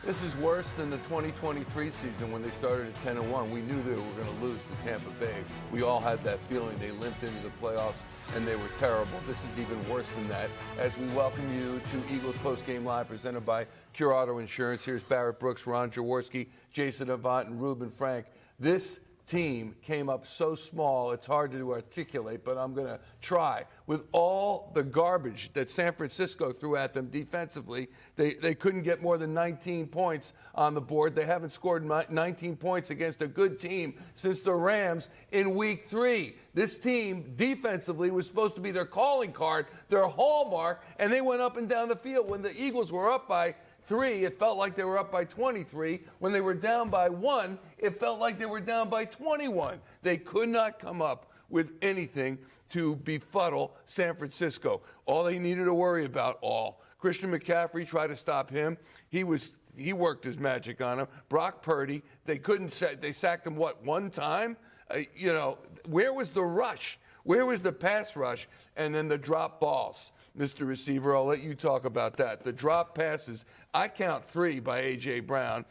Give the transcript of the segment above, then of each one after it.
This is worse than the 2023 season when they started at 10-1. We knew they were going to lose to Tampa Bay. We all had that feeling. They limped into the playoffs, and they were terrible. This is even worse than that. As we welcome you to Eagles Postgame Live, presented by Cure Auto Insurance. Here's Barrett Brooks, Ron Jaworski, Jason Avant, and Reuben Frank. This team came up so small, it's hard to articulate, but I'm going to try. With all the garbage that San Francisco threw at them defensively, they couldn't get more than 19 points on the board. They haven't scored 19 points against a good team since the Rams in Week 3. This team defensively was supposed to be their calling card, their hallmark, and they went up and down the field. When the Eagles were up by 3, it felt like they were up by 23. When they were down by 1, it felt like they were down by 21. They could not come up with anything to befuddle San Francisco. All they needed to worry about, Christian McCaffrey tried to stop him. He worked his magic on him. Brock Purdy, they sacked him, one time? Where was the rush? Where was the pass rush? And then the drop balls. Mr. Receiver, I'll let you talk about that. The drop passes, I count 3 by A.J. Brown,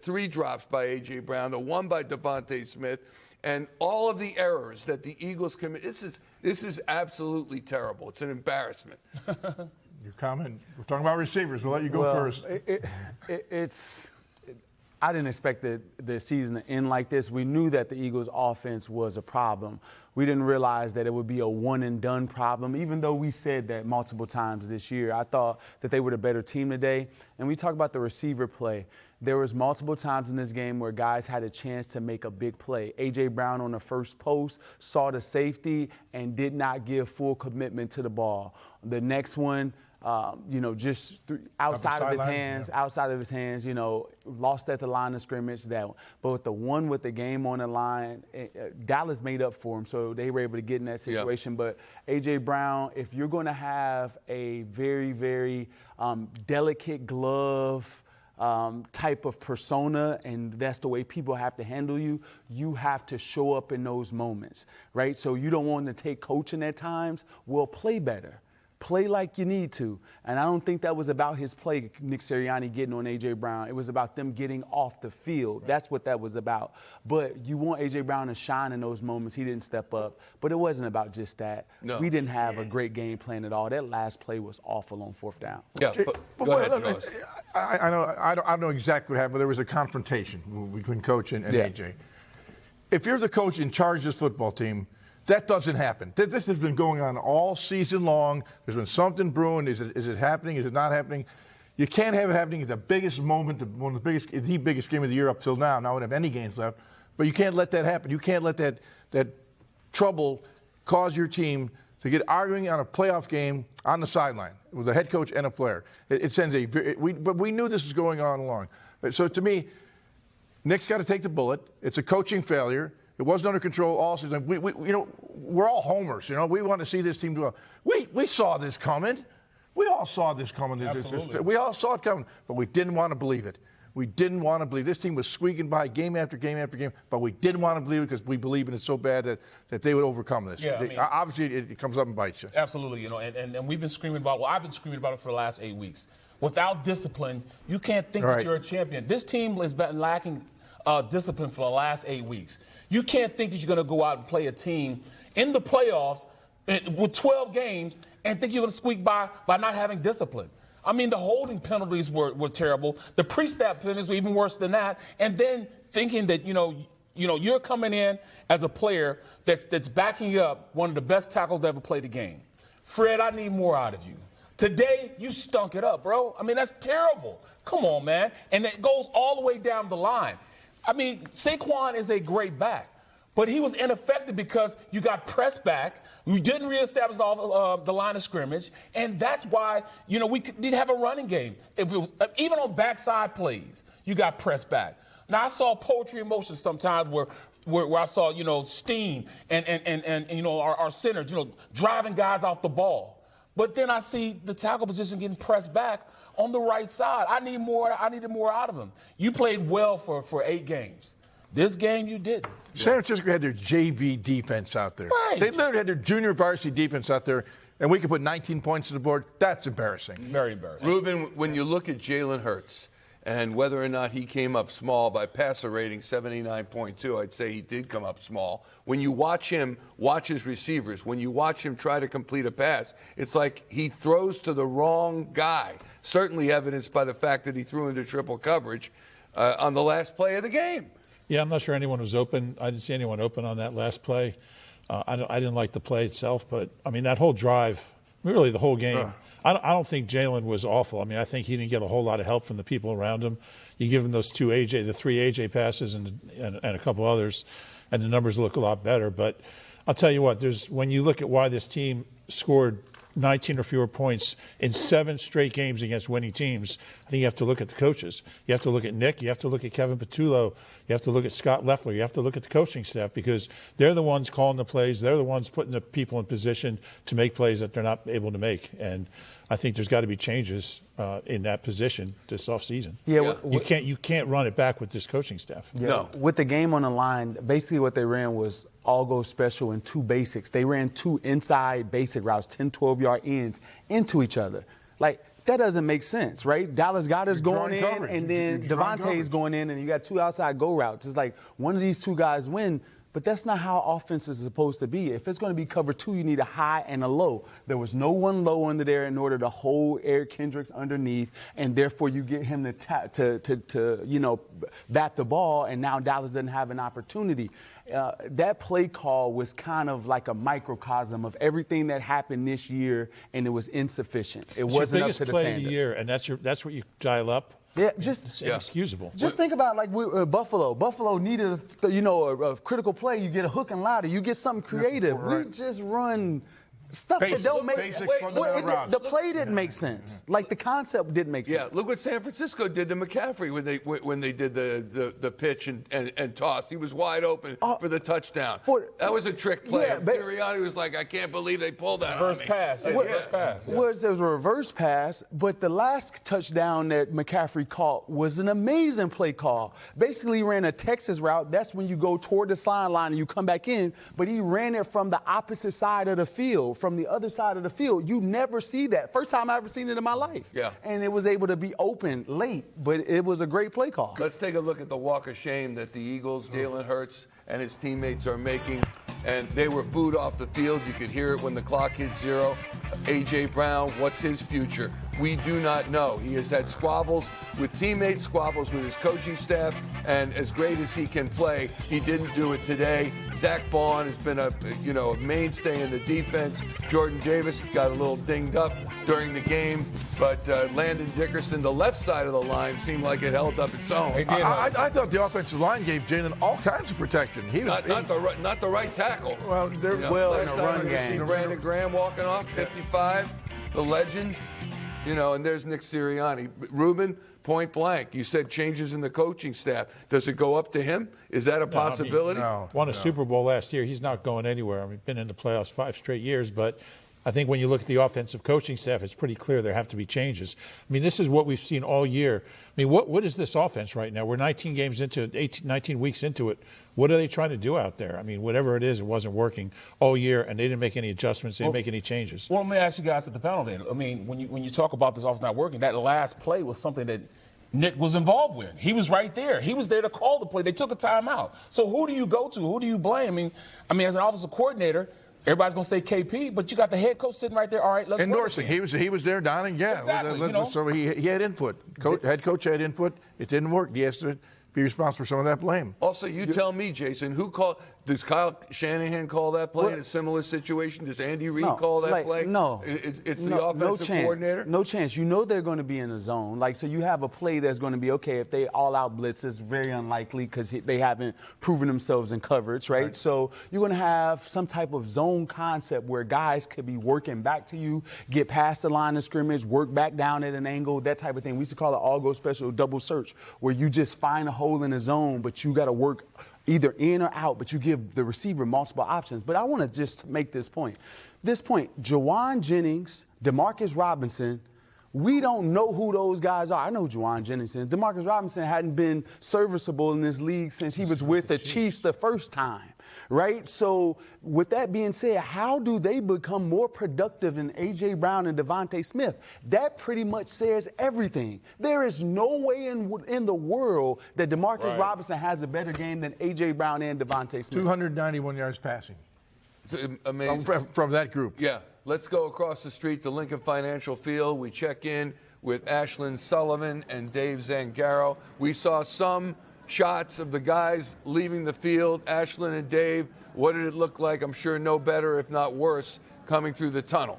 3 drops by A.J. Brown, 1 by Devonta Smith, and all of the errors that the Eagles commit. This is absolutely terrible. It's an embarrassment. Your comment, we're talking about receivers. We'll let you go first. I didn't expect the season to end like this. We knew that the Eagles' offense was a problem. We didn't realize that it would be a one-and-done problem, even though we said that multiple times this year. I thought that they were the better team today. And we talk about the receiver play. There was multiple times in this game where guys had a chance to make a big play. A.J. Brown on the first post saw the safety and did not give full commitment to the ball. The next one, outside of his hands, lost at the line of scrimmage. But with the one with the game on the line, Dallas made up for him, so they were able to get in that situation. Yep. But A.J. Brown, if you're going to have a very, very delicate glove type of persona, and that's the way people have to handle you, you have to show up in those moments, right? So you don't want to take coaching at times. Well, play better. Play like you need to. And I don't think that was about his play, Nick Sirianni getting on A.J. Brown. It was about them getting off the field. Right. That's what that was about. But you want A.J. Brown to shine in those moments. He didn't step up. But it wasn't about just that. No. We didn't have a great game plan at all. That last play was awful on 4th down. Yeah, but go ahead, I know exactly what happened, but there was a confrontation between coach and A.J. If you're the coach in charge of this football team, that doesn't happen. This has been going on all season long. There's been something brewing. Is it happening? Is it not happening? You can't have it happening at the biggest moment, the biggest game of the year up till now. Now we don't have any games left. But you can't let that happen. You can't let that trouble cause your team to get arguing on a playoff game on the sideline with a head coach and a player. It sends but we knew this was going on along. So to me, Nick's got to take the bullet. It's a coaching failure. It wasn't under control all season. We're all homers. We want to see this team do well. We saw this coming. We all saw this coming. Absolutely. We all saw it coming, but we didn't want to believe it. We didn't want to believe. This team was squeaking by game after game after game, but we didn't want to believe it because we believe in it so bad that they would overcome this. Yeah, obviously, it comes up and bites you. Absolutely. And we've been screaming about. Well, I've been screaming about it for the last 8 weeks. Without discipline, you can't think that you're a champion. This team has been lacking discipline for the last 8 weeks. You can't think that you're going to go out and play a team in the playoffs with 12 games and think you're going to squeak by not having discipline. I mean, the holding penalties were terrible. The pre-snap penalties were even worse than that. And then thinking that, you're coming in as a player that's backing up one of the best tackles to ever play the game. Fred, I need more out of you. Today, you stunk it up, bro. I mean, that's terrible. Come on, man. And it goes all the way down the line. I mean, Saquon is a great back, but he was ineffective because you got pressed back. You didn't reestablish the line of scrimmage, and that's why, we didn't have a running game. If it was, even on backside plays, you got pressed back. Now, I saw poetry in motion sometimes where I saw, Steen and our centers, driving guys off the ball. But then I see the tackle position getting pressed back on the right side. I needed more out of him. You played well for 8 games. This game you didn't. San Francisco had their JV defense out there. Right. They literally had their junior varsity defense out there, and we could put 19 points on the board. That's embarrassing. Very embarrassing. Reuben, when you look at Jalen Hurts, And whether or not he came up small by passer rating 79.2, I'd say he did come up small. When you watch him watch his receivers, when you watch him try to complete a pass, it's like he throws to the wrong guy. Certainly evidenced by the fact that he threw into triple coverage on the last play of the game. Yeah, I'm not sure anyone was open. I didn't see anyone open on that last play. I didn't like the play itself, but, I mean, that whole drive, really the whole game, I don't think Jalen was awful. I mean, I think he didn't get a whole lot of help from the people around him. You give him those the 3 AJ passes and a couple others, and the numbers look a lot better. But I'll tell you what, when you look at why this team scored 19 or fewer points in 7 straight games against winning teams, I think you have to look at the coaches. You have to look at Nick. You have to look at Kevin Patullo. You have to look at Scott Loeffler. You have to look at the coaching staff, because they're the ones calling the plays. They're the ones putting the people in position to make plays that they're not able to make. And I think there's got to be changes in that position this offseason. Yeah, you can't run it back with this coaching staff. Yeah. No. With the game on the line, basically what they ran was all go special and 2 basics. They ran 2 inside basic routes, 10, 12-yard ends into each other. Like, that doesn't make sense, right? Dallas Goedert's going in, coverage. and then Devontae's going in, and you got 2 outside go routes. It's like one of these 2 guys win, but that's not how offense is supposed to be. If it's going to be cover 2, you need a high and a low. There was no one low under there in order to hold Eric Kendricks underneath, and therefore you get him to bat the ball, and now Dallas doesn't have an opportunity. That play call was kind of like a microcosm of everything that happened this year, and it was insufficient. It wasn't up to the play standard. of the year, and that's what you dial up. Yeah, It's inexcusable. Just think about Buffalo. Buffalo needed a critical play. You get a hook and ladder. You get something creative. Right. We just run stuff that don't make sense. The play didn't make sense. Like the concept didn't make sense. Yeah, look what San Francisco did to McCaffrey when they did the pitch and toss. He was wide open for the touchdown. That was a trick play. Yeah, Sirianni was like, I can't believe they pulled that. Reverse pass. Yeah, reverse pass. Yeah. There was a reverse pass, but the last touchdown that McCaffrey caught was an amazing play call. Basically, he ran a Texas route. That's when you go toward the sideline and you come back in, but he ran it from the opposite side of the field, from the other side of the field. You never see that. First time I ever seen it in my life. Yeah. And it was able to be open late, but it was a great play call. Let's take a look at the walk of shame that the Eagles, Jalen Hurts, and his teammates are making. And they were booed off the field. You could hear it when the clock hit 0. A.J. Brown, what's his future? We do not know. He has had squabbles with teammates, squabbles with his coaching staff, and as great as he can play, he didn't do it today. Zach Bond has been a mainstay in the defense. Jordan Davis got a little dinged up during the game, but Landon Dickerson, the left side of the line, seemed like it held up its own. I thought the offensive line gave Jalen all kinds of protection. Not the right tackle. Well, they're last in a time run we see game. Brandon Graham walking off, 55, the legend. And there's Nick Sirianni. Reuben, point blank, you said changes in the coaching staff. Does it go up to him? Is that a possibility? Won a Super Bowl last year. He's not going anywhere. I mean, been in the playoffs 5 straight years, but I think when you look at the offensive coaching staff, it's pretty clear there have to be changes. I mean, this is what we've seen all year. I mean, what is this offense right now? We're 19 games into it, 19 weeks into it. What are they trying to do out there? I mean, whatever it is, it wasn't working all year, and they didn't make any adjustments. They didn't make any changes. Well, let me ask you guys at the panel then. I mean, when you talk about this offense not working, that last play was something that Nick was involved with. He was right there. He was there to call the play. They took a timeout. So who do you go to? Who do you blame? I mean, as an offensive coordinator, everybody's going to say KP, but you got the head coach sitting right there. All right, let's endorsing. He was there, Donning. Yeah, exactly, so he had input. Head coach had input. It didn't work. He has to be responsible for some of that blame. Also, you tell me, Jason, does Kyle Shanahan call that play in a similar situation? Does Andy Reid call that play? No. It's the offensive coordinator? No chance. You know they're going to be in the zone. So you have a play that's going to be okay. If they all-out blitz, it's very unlikely because they haven't proven themselves in coverage, right? So you're going to have some type of zone concept where guys could be working back to you, get past the line of scrimmage, work back down at an angle, that type of thing. We used to call it all-go special double search, where you just find a hole in the zone, but you got to work either in or out, but you give the receiver multiple options. But I want to just make this point. Jawan Jennings, Demarcus Robinson We don't know who those guys are. I know Juwan Jennings. Demarcus Robinson hadn't been serviceable in this league since he was with the Chiefs the first time, right? So with that being said, how do they become more productive than A.J. Brown and Devonta Smith? That pretty much says everything. There is no way in the world that Demarcus Robinson has a better game than A.J. Brown and Devonta Smith. 291 yards passing. Amazing. From that group. Yeah. Let's go across the street to Lincoln Financial Field. We check in with Ashlyn Sullivan and Dave Zangaro. We saw some shots of the guys leaving the field. Ashlyn and Dave, what did it look like? I'm sure no better, if not worse, coming through the tunnel.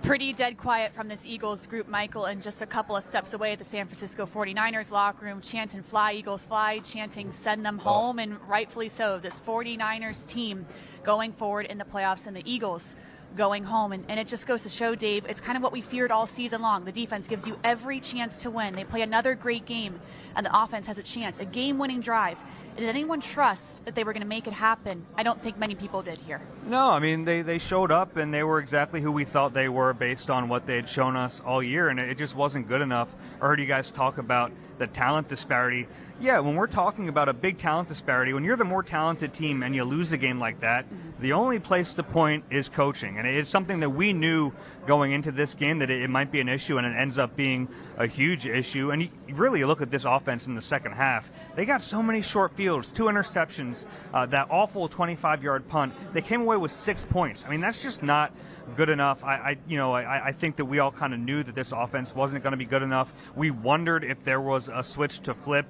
Pretty dead quiet from this Eagles group, Michael, and just a couple of steps away at the San Francisco 49ers locker room, chanting "Fly, Eagles, fly," chanting "Send them home," and rightfully so. This 49ers team going forward in the playoffs and the Eagles going home. And it just goes to show, Dave, it's kind of what we feared all season long. The defense gives you every chance to win. They play another great game, and the offense has a chance, a game-winning drive. Did anyone trust that they were going to make it happen? I don't think many people did here. No, I mean, they showed up, and they were exactly who we thought they were based on what they had shown us all year, and it just wasn't good enough. I heard you guys talk about the talent disparity. Yeah, when we're talking about a big talent disparity, when you're the more talented team and you lose a game like that, the only place to point is coaching. And it's something that we knew going into this game that it might be an issue, and it ends up being a huge issue. And you really look at this offense in the second half. They got so many short fields, 2 interceptions, that awful 25-yard punt. They came away with 6 points. I mean, that's just not good enough. I think that we all kind of knew that this offense wasn't going to be good enough. We wondered if there was a switch to flip.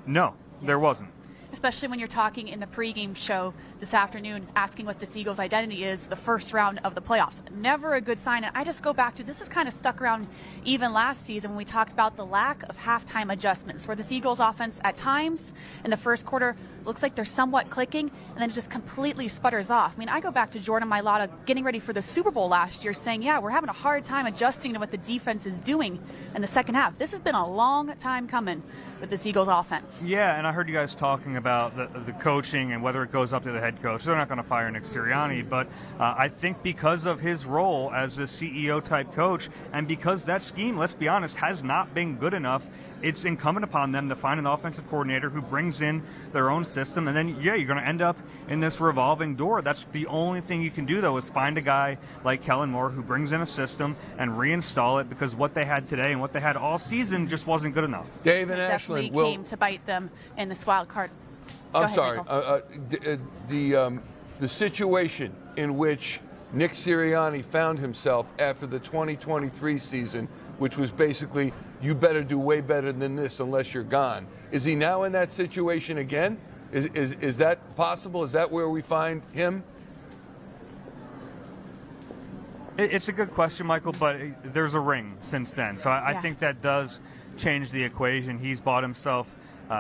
No, there wasn't. Especially when you're talking in the pregame show this afternoon, asking what this Eagles' identity is, the first round of the playoffs. Never a good sign. And I just go back to, this is kind of stuck around even last season when we talked about the lack of halftime adjustments, where this Eagles offense at times in the first quarter looks like they're somewhat clicking, and then it just completely sputters off. I mean, I go back to Jordan Mailata getting ready for the Super Bowl last year saying, yeah, we're having a hard time adjusting to what the defense is doing in the second half. This has been a long time coming with this Eagles offense. Yeah, and I heard you guys talking about the coaching and whether it goes up to the head coach. They're not going to fire Nick Sirianni, but I think because of his role as a CEO-type coach, and because that scheme, let's be honest, has not been good enough, it's incumbent upon them to find an offensive coordinator who brings in their own system, and then, yeah, you're going to end up in this revolving door. That's the only thing you can do, though, is find a guy like Kellen Moore who brings in a system and reinstall it, because what they had today and what they had all season just wasn't good enough. Dave and Ashlyn came to bite them in this wild card. I'm sorry. The situation in which Nick Sirianni found himself after the 2023 season, which was basically, you better do way better than this unless you're gone. Is he now in that situation again? Is that possible? Is that where we find him? It's a good question, Michael, but there's a ring since then. So I think that does change the equation. He's bought himself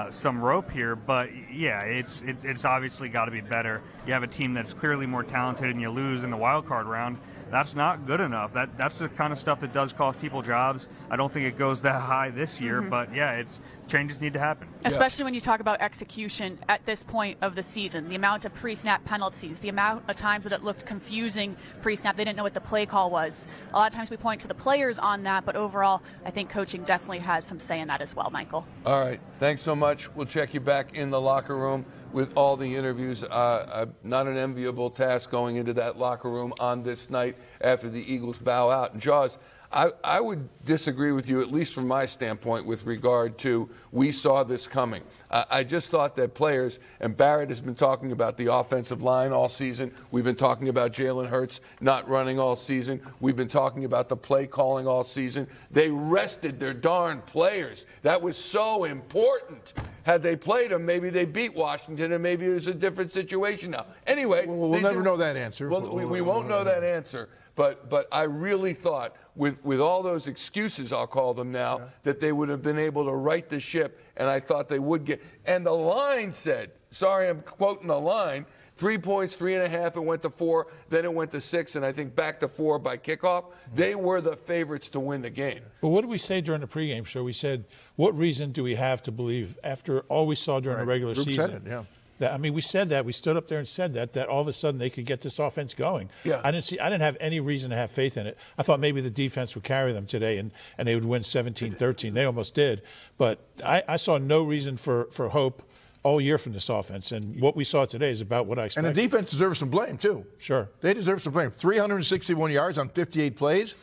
some rope here, but yeah, it's obviously got to be better. You have a team that's clearly more talented and you lose in the wild card round. That's not good enough. That's the kind of stuff that does cost people jobs. I don't think it goes that high this year, but yeah, changes need to happen. Especially when you talk about execution at this point of the season, the amount of pre-snap penalties, the amount of times that it looked confusing pre-snap, they didn't know what the play call was. A lot of times we point to the players on that, but overall, I think coaching definitely has some say in that as well, Michael. All right. Thanks so much. We'll check you back in the locker room with all the interviews. Not an enviable task going into that locker room on this night after the Eagles bow out. And Jaws, I would disagree with you, at least from my standpoint, with regard to we saw this coming. I just thought that players, and Barrett has been talking about the offensive line all season. We've been talking about Jalen Hurts not running all season. We've been talking about the play calling all season. They rested their darn players. That was so important. Had they played them, maybe they beat Washington, and maybe it was a different situation now. Anyway, we'll never know that answer. Well, we won't know that answer. But I really thought, with all those excuses, I'll call them now, that they would have been able to right the ship, and I thought they would get. And the line said, sorry, I'm quoting the line, 3 points, 3.5, it went to 4, then it went to 6, and I think back to 4 by kickoff. They were the favorites to win the game. Well, what did we say during the pregame show? We said, what reason do we have to believe, after all we saw during the regular season, said it, I mean, we said that. We stood up there and said that all of a sudden they could get this offense going. Yeah. I didn't have any reason to have faith in it. I thought maybe the defense would carry them today and they would win 17-13. They almost did. But I saw no reason for hope all year from this offense. And what we saw today is about what I expected. And the defense deserves some blame, too. Sure. They deserve some blame. 361 yards on 58 plays.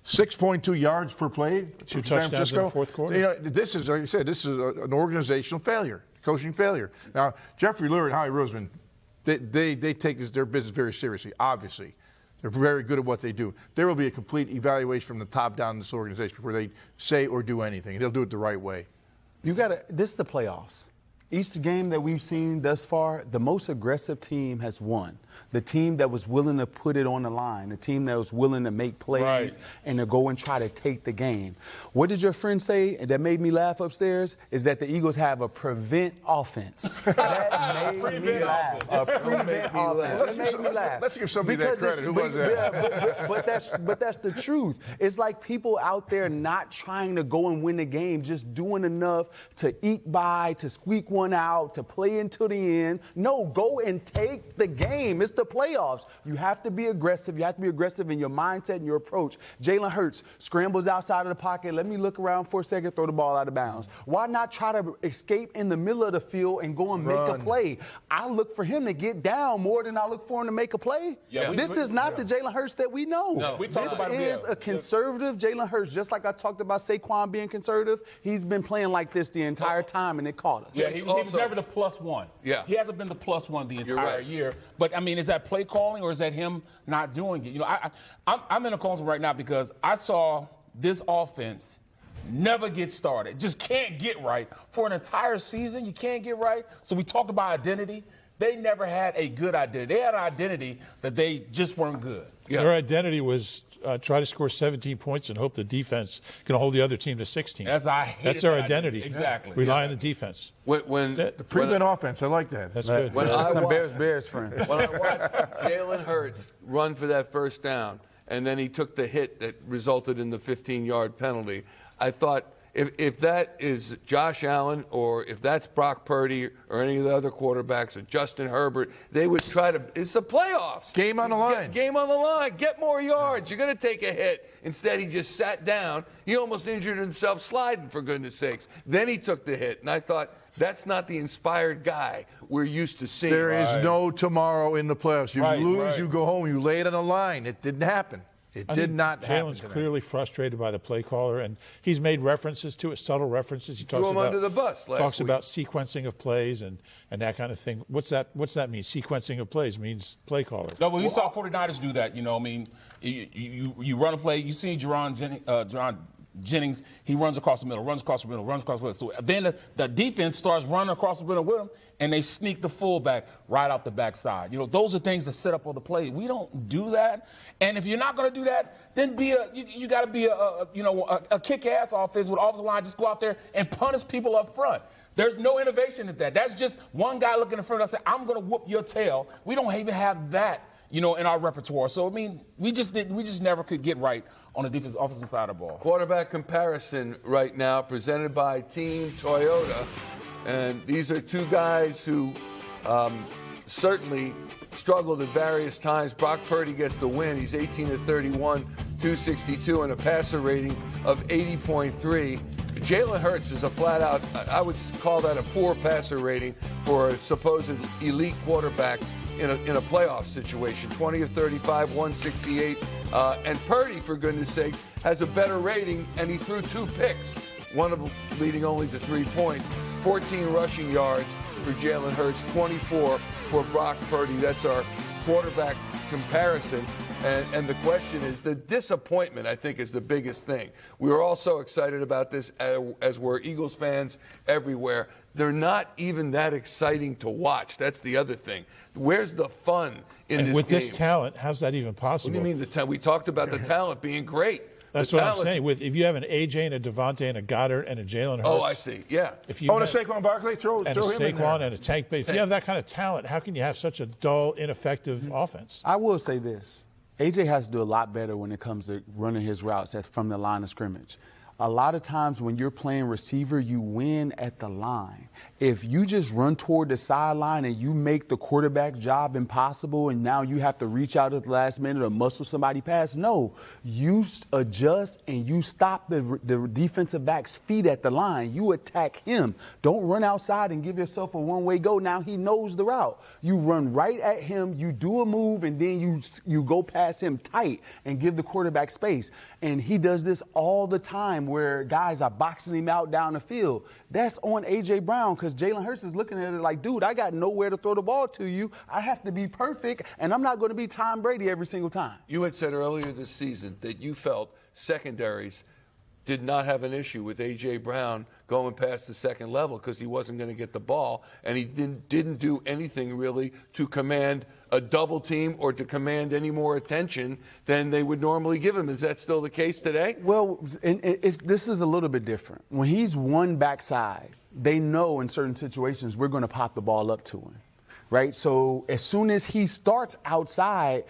6.2 yards per play. 2 touchdowns in the fourth quarter. You know, this is, like you said, this is an organizational failure, coaching failure. Now, Jeffrey Lurie and Howie Roseman, they take their business very seriously, obviously. They're very good at what they do. There will be a complete evaluation from the top down in this organization before they say or do anything. They'll do it the right way. This is the playoffs. Each game that we've seen thus far, the most aggressive team has won. The team that was willing to put it on the line, the team that was willing to make plays and to go and try to take the game. What did your friend say that made me laugh upstairs? Is that the Eagles have a prevent offense. That made me laugh. A prevent offense. That made me laugh. Let's give somebody that credit. Who was that? Yeah, but that's the truth. It's like people out there not trying to go and win the game, just doing enough to eke by, to squeak one out, to play into the end. No, go and take the game. It's the playoffs. You have to be aggressive. You have to be aggressive in your mindset and your approach. Jalen Hurts scrambles outside of the pocket. Let me look around for a second, throw the ball out of bounds. Why not try to escape in the middle of the field and go and make a play? I look for him to get down more than I look for him to make a play. This is not the Jalen Hurts that we know. No, this is a conservative Jalen Hurts. Just like I talked about Saquon being conservative, he's been playing like this the entire time, and it caught us. Yeah, he was never the +1. Yeah. He hasn't been the +1 the entire year. But, I mean, is that play calling or is that him not doing it? You know, I'm in a close right now because I saw this offense never get started. Just can't get right. For an entire season, you can't get right. So we talked about identity. They never had a good identity. They had an identity that they just weren't good. Yeah. Their identity was try to score 17 points and hope the defense can hold the other team to 16. That's their identity. Exactly. Rely on the defense. The prevent offense, I like that. That's good. Some Bears friends. When I watched Jalen Hurts run for that first down, and then he took the hit that resulted in the 15-yard penalty, I thought, if that is Josh Allen or if that's Brock Purdy or any of the other quarterbacks or Justin Herbert, they would try to – it's the playoffs. Game on the line. Game on the line. Get more yards. You're going to take a hit. Instead, he just sat down. He almost injured himself sliding, for goodness sakes. Then he took the hit. And I thought, that's not the inspired guy we're used to seeing. There is no tomorrow in the playoffs. You lose, you go home, you lay it on the line. It didn't happen. It did not happen. Jalen's clearly frustrated by the play caller, and he's made references to it, subtle references. He talks threw him about under the bus last talks week. about sequencing of plays and that kind of thing. What's that mean? Sequencing of plays means play caller. No, well, you saw 49ers do that. You know, I mean, you run a play. You see Jerron Jennings, he runs across the middle. So then the defense starts running across the middle with him, and they sneak the fullback right out the backside. You know, those are things that set up on the play. We don't do that. And if you're not going to do that, then you got to be a kick-ass offense with offensive line. Just go out there and punish people up front. There's no innovation in that. That's just one guy looking in front and saying, I'm going to whoop your tail. We don't even have that, in our repertoire. So, I mean, we just never could get right on the offensive side of the ball. Quarterback comparison right now presented by Team Toyota. And these are two guys who certainly struggled at various times. Brock Purdy gets the win. He's 18 of 31, 262, and a passer rating of 80.3. Jalen Hurts is a flat-out, I would call that a poor passer rating for a supposed elite quarterback in a playoff situation. 20 of 35, 168. And Purdy, for goodness sakes, has a better rating, and he threw 2 picks, one of them leading only to 3 points. 14 rushing yards for Jalen Hurts, 24 for Brock Purdy. That's our quarterback comparison. And the question is, the disappointment, I think, is the biggest thing. We were all so excited about this, as were Eagles fans everywhere. They're not even that exciting to watch. That's the other thing. Where's the fun in this game? With this talent, how's that even possible? What do you mean the talent? We talked about the talent being great. That's what I'm saying. If you have an AJ and a Devonta and a Goddard and a Jalen Hurts. Oh, I see. Yeah. And a Saquon Barkley, throw him in there. Saquon and a Tank. But if you have that kind of talent, how can you have such a dull, ineffective offense? I will say this. AJ has to do a lot better when it comes to running his routes from the line of scrimmage. a lot of times when you're playing receiver, you win at the line. If you just run toward the sideline and you make the quarterback job impossible and now you have to reach out at the last minute or muscle somebody past, no. You adjust and you stop the defensive back's feet at the line. You attack him. Don't run outside and give yourself a one-way go. Now he knows the route. You run right at him, you do a move, and then you go past him tight and give the quarterback space. And he does this all the time where guys are boxing him out down the field. That's on A.J. Brown because Jalen Hurts is looking at it like, dude, I got nowhere to throw the ball to you. I have to be perfect, and I'm not going to be Tom Brady every single time. You had said earlier this season that you felt secondaries did not have an issue with A.J. Brown going past the second level because he wasn't going to get the ball, and he didn't do anything really to command a double team or to command any more attention than they would normally give him. Is that still the case today? Well, this is a little bit different. When he's one backside, they know in certain situations we're going to pop the ball up to him, right? So as soon as he starts outside,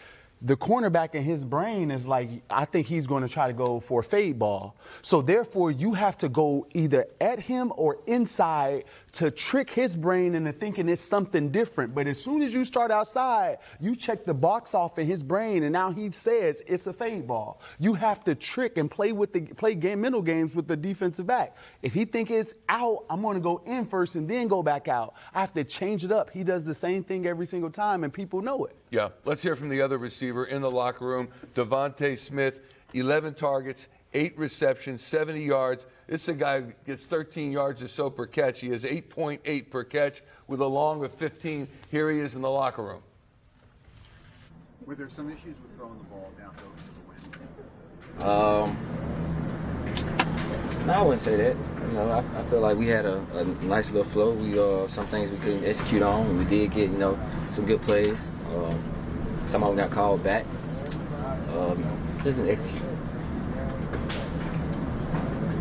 the cornerback in his brain is like, I think he's going to try to go for a fade ball. So therefore, you have to go either at him or inside to trick his brain into thinking it's something different. But as soon as you start outside, you check the box off in his brain, and now he says it's a fade ball. You have to trick and play mental games with the defensive back. If he think it's out, I'm going to go in first and then go back out. I have to change it up. He does the same thing every single time, and people know it. Yeah. Let's hear from the other receiver in the locker room, Devonta Smith, 11 targets, 8 receptions, 70 yards. This is a guy who gets 13 yards or so per catch. He has 8.8 per catch with a long of 15. Here he is in the locker room. Were there some issues with throwing the ball downfield to win? No, I wouldn't say that. You know, I feel like we had a nice little flow. We some things we couldn't execute on, and we did get some good plays. Some of them got called back. Just didn't execute.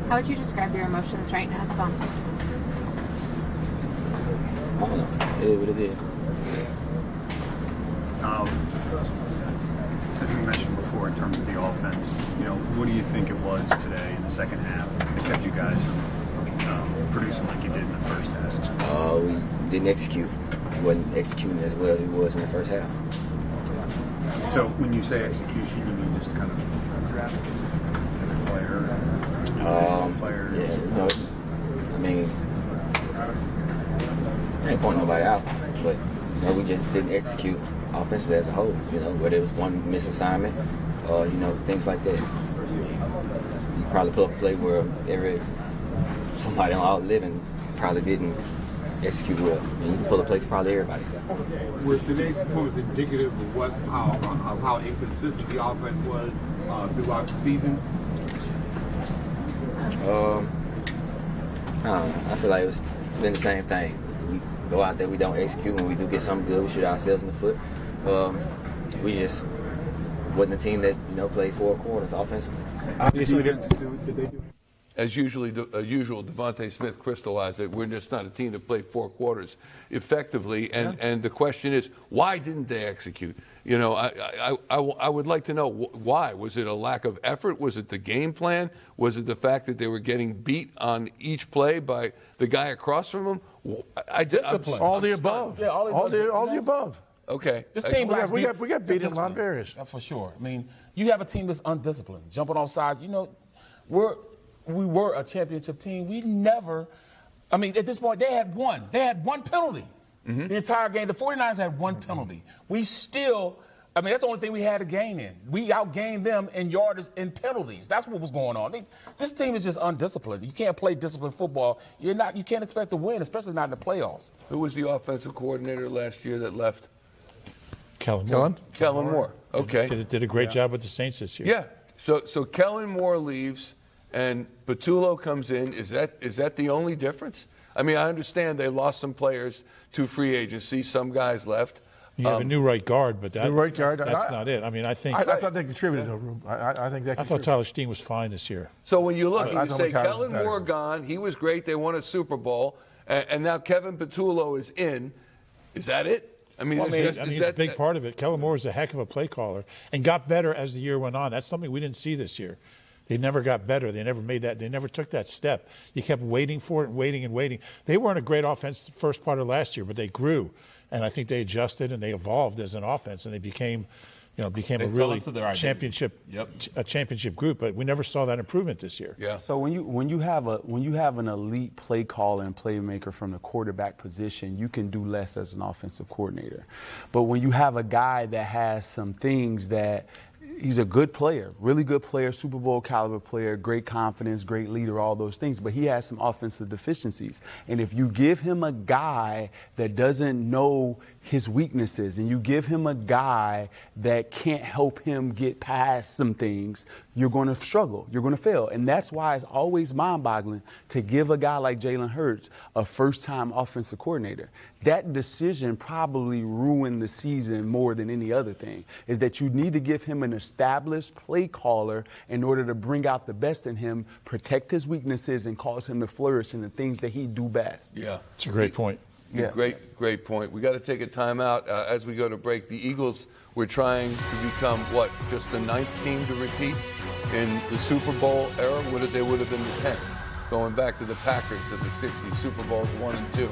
How would you describe your emotions right now, Devonta? I don't know. It is what it is. As you mentioned before, in terms of the offense, what do you think it was today in the second half that kept you guys from producing like you did in the first half? We didn't execute. We wasn't executing as well as we was in the first half. So when you say execution, you mean just kind of every player? Yeah, I mean, I ain't pointing nobody out, but we just didn't execute offensively as a whole. Whether it was one misassignment, things like that. You probably pull up a play where somebody on out living probably didn't execute well. You can pull a play for probably everybody. Were today's performance indicative of how inconsistent the offense was throughout the season? I don't know. I feel like it's been the same thing. We go out there, we don't execute. When we do get something good, we shoot ourselves in the foot. We just wasn't a team that played 4 quarters offensively. As usual, Devonta Smith crystallized it. We're just not a team that played 4 quarters effectively. And the question is, why didn't they execute? I would like to know why. Was it a lack of effort? Was it the game plan? Was it the fact that they were getting beat on each play by the guy across from them? All the above. Yeah, all the above. Okay. This team we got beat in a lot of areas. For sure. I mean, you have a team that's undisciplined, jumping off sides. We were a championship team. We never, at this point, they had one. They had one penalty the entire game. The 49ers had one penalty. We still, that's the only thing we had to gain in. We outgained them in yardage and penalties. That's what was going on. This team is just undisciplined. You can't play disciplined football. You can't expect to win, especially not in the playoffs. Who was the offensive coordinator last year that left? Kellen Moore. Okay. Did a great job with the Saints this year. Yeah. So Kellen Moore leaves and Patullo comes in. Is that the only difference? I understand they lost some players to free agency. Some guys left. You have a new right guard, but that's not it. I thought they contributed to Rube. I thought Tyler Steen was fine this year. So when you look and you say Kellen Moore gone, he was great. They won a Super Bowl, and now Kevin Patullo is in. Is that it? He's a big part of it. Kellen Moore is a heck of a play caller and got better as the year went on. That's something we didn't see this year. They never got better. They never made that. They never took that step. You kept waiting for it and waiting and waiting. They weren't a great offense the first part of last year, but they grew. And I think they adjusted and they evolved as an offense, and they became a really championship group. But we never saw that improvement this year. Yeah. So when you have an elite play caller and playmaker from the quarterback position, you can do less as an offensive coordinator. But when you have a guy that has some things that he's a good player, really good player, Super Bowl caliber player, great confidence, great leader, all those things. But he has some offensive deficiencies. And if you give him a guy that doesn't know his weaknesses and you give him a guy that can't help him get past some things, you're going to struggle. You're going to fail. And that's why it's always mind-boggling to give a guy like Jalen Hurts a first-time offensive coordinator. That decision probably ruined the season more than any other thing, is that you need to give him an established play caller in order to bring out the best in him, protect his weaknesses, and cause him to flourish in the things that he do best. Yeah. It's a great point. Yeah. Great point. We got to take a timeout as we go to break. The Eagles were trying to become, just the 9th team to repeat in the Super Bowl era? They would have been the 10th. Going back to the Packers of the 60s, Super Bowls 1 and 2.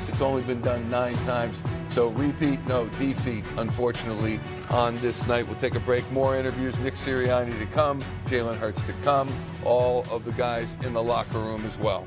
It's only been done 9 times. So repeat, no defeat, unfortunately, on this night. We'll take a break. More interviews. Nick Sirianni to come. Jalen Hurts to come. All of the guys in the locker room as well.